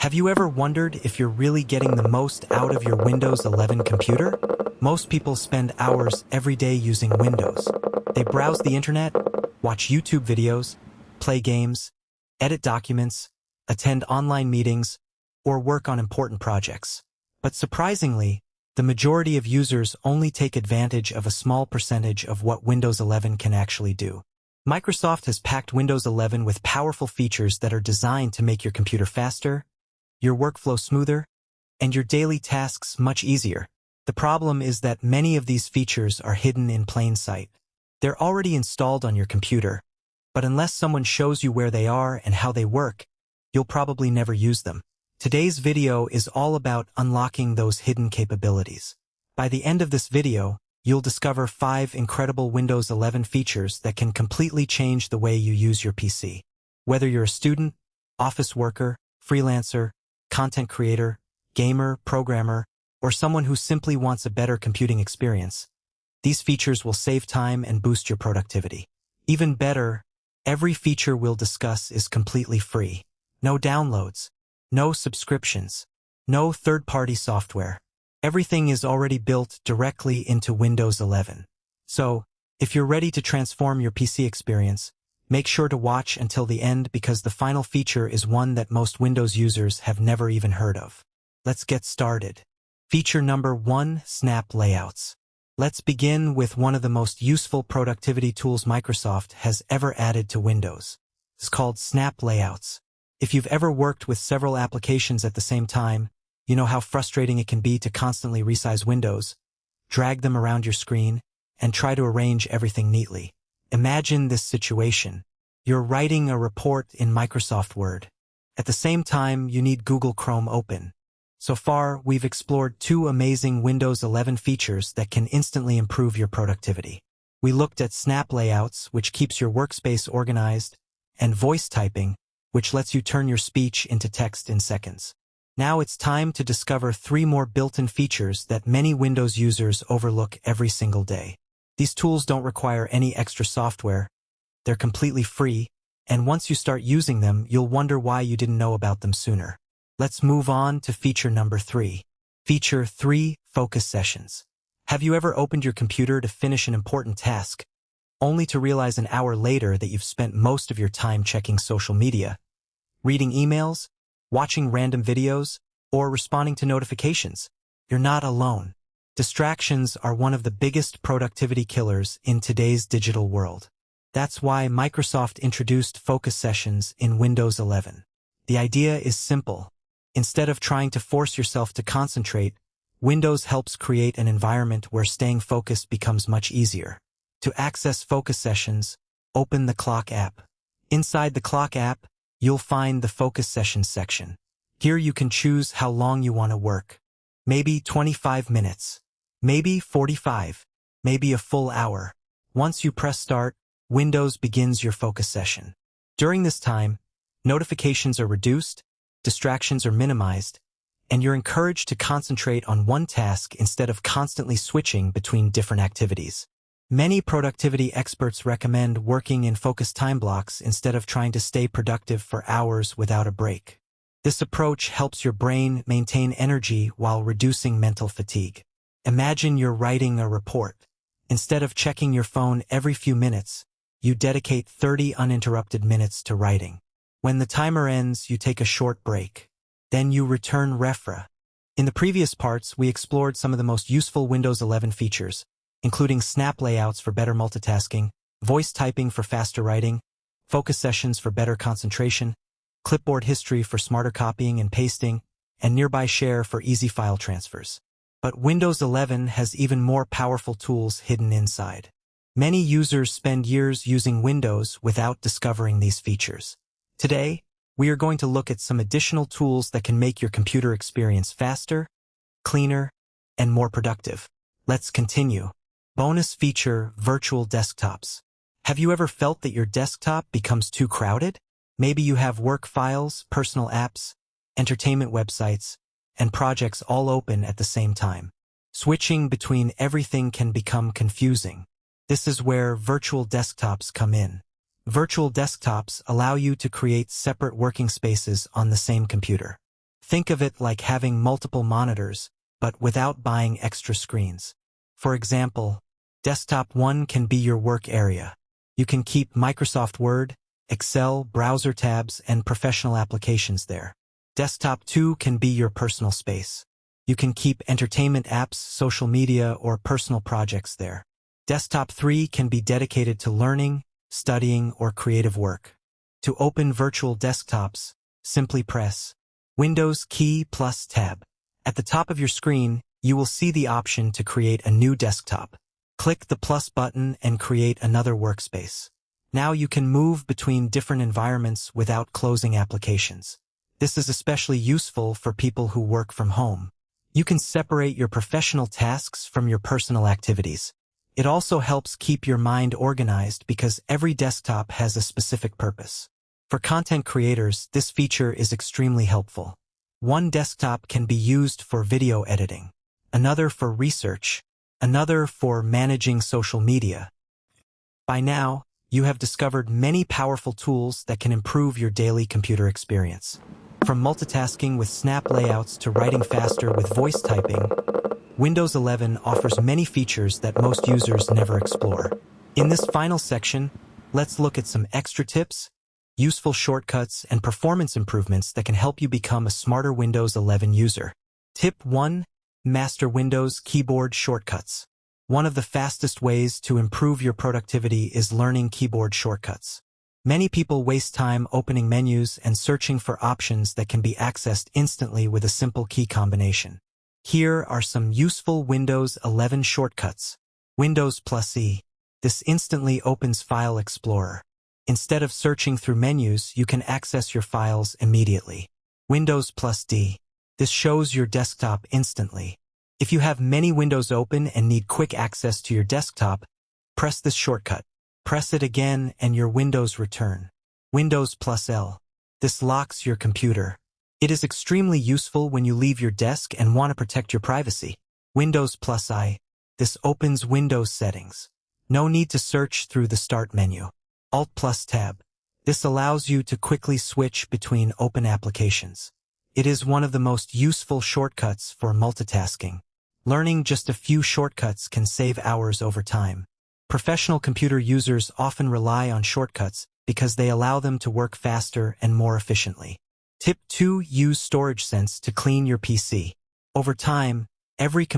Have you ever wondered if you're really getting the most out of your Windows 11 computer? Most people spend hours every day using Windows. They browse the internet, watch YouTube videos, play games, edit documents, attend online meetings, or work on important projects. But surprisingly, the majority of users only take advantage of a small percentage of what Windows 11 can actually do. Microsoft has packed Windows 11 with powerful features that are designed to make your computer faster, your workflow smoother, and your daily tasks much easier. The problem is that many of these features are hidden in plain sight. They're already installed on your computer, but unless someone shows you where they are and how they work, you'll probably never use them. Today's video is all about unlocking those hidden capabilities. By the end of this video, you'll discover 5 incredible Windows 11 features that can completely change the way you use your PC. Whether you're a student, office worker, freelancer, content creator, gamer, programmer, or someone who simply wants a better computing experience, these features will save time and boost your productivity. Even better, every feature we'll discuss is completely free. No downloads, no subscriptions, no third-party software. Everything is already built directly into Windows 11. So, if you're ready to transform your PC experience, make sure to watch until the end because the final feature is one that most Windows users have never even heard of. Let's get started. Feature number 1, Snap Layouts. Let's begin with one of the most useful productivity tools Microsoft has ever added to Windows. It's called Snap Layouts. If you've ever worked with several applications at the same time, you know how frustrating it can be to constantly resize windows, drag them around your screen, and try to arrange everything neatly. Imagine this situation. You're writing a report in Microsoft Word. At the same time, you need Google Chrome open. So far, we've explored 2 amazing Windows 11 features that can instantly improve your productivity. We looked at Snap Layouts, which keeps your workspace organized, and voice typing, which lets you turn your speech into text in seconds. Now it's time to discover 3 more built-in features that many Windows users overlook every single day. These tools don't require any extra software, they're completely free, and once you start using them, you'll wonder why you didn't know about them sooner. Let's move on to feature number 3. Feature 3, Focus Sessions. Have you ever opened your computer to finish an important task, only to realize an hour later that you've spent most of your time checking social media, reading emails, watching random videos, or responding to notifications? You're not alone. Distractions are one of the biggest productivity killers in today's digital world. That's why Microsoft introduced Focus Sessions in Windows 11. The idea is simple. Instead of trying to force yourself to concentrate, Windows helps create an environment where staying focused becomes much easier. To access Focus Sessions, open the Clock app. Inside the Clock app, you'll find the Focus Sessions section. Here you can choose how long you want to work. Maybe 25 minutes. Maybe 45. Maybe a full hour. Once you press Start, Windows begins your focus session. During this time, notifications are reduced, distractions are minimized, and you're encouraged to concentrate on one task instead of constantly switching between different activities. Many productivity experts recommend working in focused time blocks instead of trying to stay productive for hours without a break. This approach helps your brain maintain energy while reducing mental fatigue. Imagine you're writing a report. Instead of checking your phone every few minutes, you dedicate 30 uninterrupted minutes to writing. When the timer ends, you take a short break. Then you return refra. In the previous parts, we explored some of the most useful Windows 11 features, including Snap Layouts for better multitasking, voice typing for faster writing, Focus Sessions for better concentration, Clipboard History for smarter copying and pasting, and Nearby Share for easy file transfers. But Windows 11 has even more powerful tools hidden inside. Many users spend years using Windows without discovering these features. Today, we are going to look at some additional tools that can make your computer experience faster, cleaner, and more productive. Let's continue. Bonus feature, Virtual Desktops. Have you ever felt that your desktop becomes too crowded? Maybe you have work files, personal apps, entertainment websites, and projects all open at the same time. Switching between everything can become confusing. This is where virtual desktops come in. Virtual desktops allow you to create separate working spaces on the same computer. Think of it like having multiple monitors, but without buying extra screens. For example, Desktop 1 can be your work area. You can keep Microsoft Word, Excel, browser tabs, and professional applications there. Desktop 2 can be your personal space. You can keep entertainment apps, social media, or personal projects there. Desktop 3 can be dedicated to learning, studying, or creative work. To open virtual desktops, simply press Windows key plus tab. At the top of your screen, you will see the option to create a new desktop. Click the plus button and create another workspace. Now you can move between different environments without closing applications. This is especially useful for people who work from home. You can separate your professional tasks from your personal activities. It also helps keep your mind organized because every desktop has a specific purpose. For content creators, this feature is extremely helpful. One desktop can be used for video editing, another for research, another for managing social media. By now, you have discovered many powerful tools that can improve your daily computer experience. From multitasking with snap layouts to writing faster with voice typing, Windows 11 offers many features that most users never explore. In this final section, let's look at some extra tips, useful shortcuts, and performance improvements that can help you become a smarter Windows 11 user. Tip 1. Master Windows keyboard shortcuts. One of the fastest ways to improve your productivity is learning keyboard shortcuts. Many people waste time opening menus and searching for options that can be accessed instantly with a simple key combination. Here are some useful Windows 11 shortcuts. Windows plus E. This instantly opens File Explorer. Instead of searching through menus, you can access your files immediately. Windows plus D. This shows your desktop instantly. If you have many windows open and need quick access to your desktop, press this shortcut. Press it again and your windows return. Windows plus L. This locks your computer. It is extremely useful when you leave your desk and want to protect your privacy. Windows plus I. This opens Windows settings. No need to search through the Start menu. Alt plus Tab. This allows you to quickly switch between open applications. It is one of the most useful shortcuts for multitasking. Learning just a few shortcuts can save hours over time. Professional computer users often rely on shortcuts because they allow them to work faster and more efficiently. Tip 2. Use Storage Sense to clean your PC. Over time, every computer